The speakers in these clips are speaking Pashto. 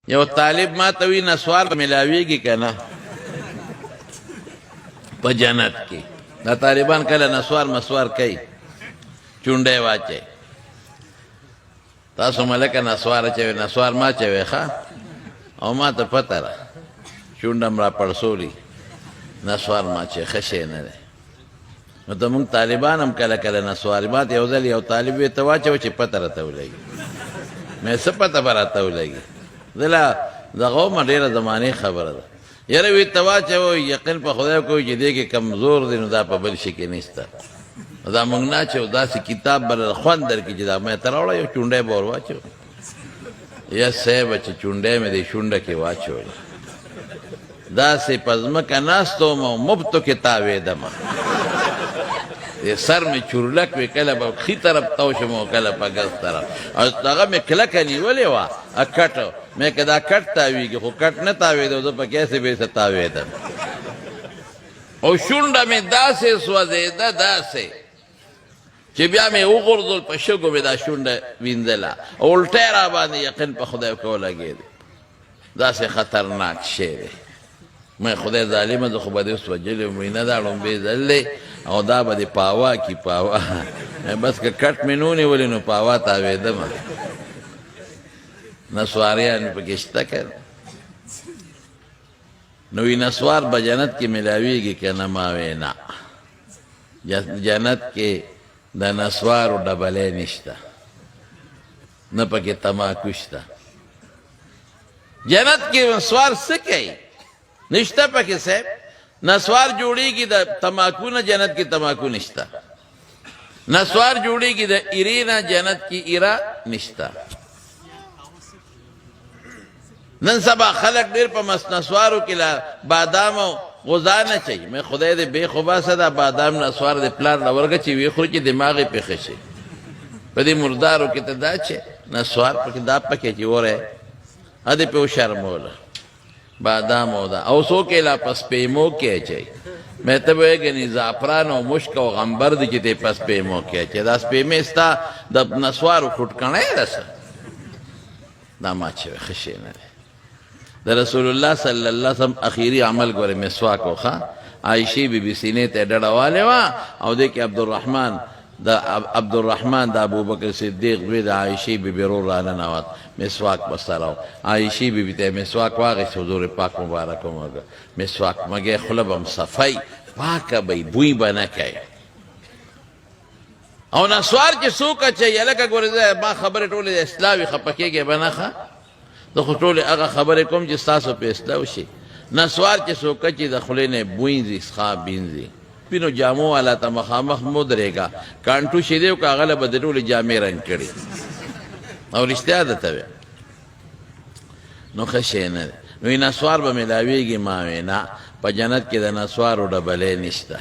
یو طالب ما ته وی نسوار ملاویږي که نه په جنت کې دا طالبان کله نسوار مسوار کوي چونډی واچوي تاسو ملکه نسوار اچوي نسوار ما اچوي ښه او ما ته پته ده چونډه م را پړسولي نسوار ما اچوي ښه شی نه دی نو ته مونږ طالبان هم کله کله نسوار ما ته یو ځل یو طالب وی ته واچوه چې پته راته ولګي مې څه پته به راته ولګي زه لا دغه ومه ډېره زمانې خبره ده یاره وی ته واچوه یقین په خدای کوي چې دې کې کمزور دی نو دا په بل شي کې نشته دا مونږ نه اچوو داسې کتاب به خوند درکړي چې دا مې ته راوړه یو چونډی به ور واچوه یا صیبه چې چونډی مې دې شونډه کې واچوئ داسې په ځمکه ناست وم او مفتو کې تاوېدمه سر مې چورلک وي کله به ښي طرف تاو شم او کله په ګز طرف او هغه مې کلکه نیولې وه کټ مې که دا کټ تاویږي خو کټ نه تاوېده زه په کیسې بېسه تاوېدم او شونډه مې داسې سوځېده داسې چې بیا مې وغورځول په شګو مې دا شونډه وینځله او الټی را باندې یقین په خدای کو لګېد داسې خطرناک شی دی مې خدای ظالمه زه خو به دې اوس وجلې وم نه دا ړومبې ځل دی او دا به دې پاوا کی پاوا بس که کټ مې نو نیولې نو پاوا تاوېدمه نسواریان پکې شته که نو وی نسوار به جنت کې ملاویږي که نه ما وی نه جنت کې د نسوارو ډبلی نشته نه پکې تماکو شته جنت کې نسوار څه کوي نشته پکې صاحب نسوار جوړیږي د تماکو نه جنت کې تماکو نشته نسوار جوړیږي د ایرې نه جنت کې ایره نشته نن سبا خلق ډېر په نسوارو کې لا بادام او غذا نه چي مې خدای دې بې خوباسه دا بادام نسوار د پلار نه ورکه چې وی خوري چې دماغ یې پېښه شي په دې مردارو کې ته دا چې نسوار پکې دا پکې چې وره ا دې په شرموله بادام او دا او څوک یې لا پس پیمو کې اچوي مې ته به وایې زعفران او مشک او غمبر دي چې دی پس پیمو کې اچوي دا سپیمې ستا د نسوارو خټکڼی ده څه دا ما اچوي ښه شی نه دی د رسول الله صلی الله علیه وسلم اخیری عمل ګورې مسواک وښه عایشې بیبي سینې ته ډډه والې وه او دې کې عبدالرحمن د ابوبکر صدیق دوی د عایشې بیبي رور راننوت مسواک به سره و عایشې بیبي ته مسواک واخیست حضور پاک مبارک ومږه مسواک مګې خوله به م صفی پاکه به بوی به نه کوي او نسوار چې څوک اچوي هلکه ګورې ما خبرې ټولې د اصلاح وي خفه کېږې به نه ښه زه خو ټولې هغه خبرې کوم چې ستاسو په اصلاح وشي نسوار چې څوک اچي د خولې نه بوینځي څښا بینځي پینو جامو والا ته مخامخ مودرېږه کانټو شیدې و که هغه له به د ټولې جامې رنګ کړي او رښتیا درته ویم نو ښه شی نه دی نو نسوار به ملاویږي ما وی نه په جنت کې د نسوارو ډبلی نشته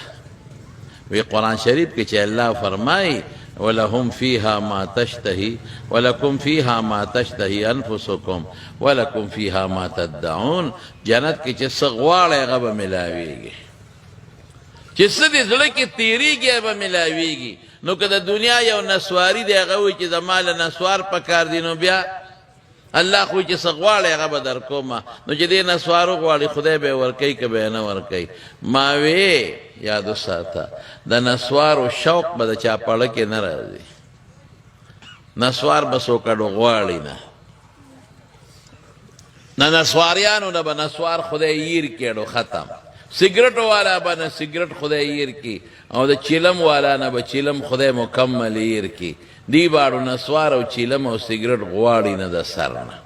وی قرآن شریف کې چې الله فرمایي ولهم فيها ما تشتهي ولكم فيها ما تشتهي انفسكم ولكم فيها ما تدعون جنت کې چې څه غواړئ هغه به ملاویږي چې څه دې زړه کې تېرېږي هغه به ملاویږي نو که د دنیا یو نسواري دی هغه وایي چې زما له نسوار پکار دی نو بیا الله خو چې څه غواړئ هغه به در کومه نو چې دې نسوارو غواړي خدای به یې ورکوي که به یې نه ورکوي ما وې یاد وساته د نسوارو شوق به د چا پړه کې نه راځي نسوار به څوکړو غواړي نه نسواریانو نه به نسوار خدای ییر کېړو ختم سګرټو والا به نه سګرټ خدای ییر کی او د چیلم والا نه به چیلم خدای مکمل ییر کی دی باړو نسوار او چیلم او سګرټ غواړي نه د سر نه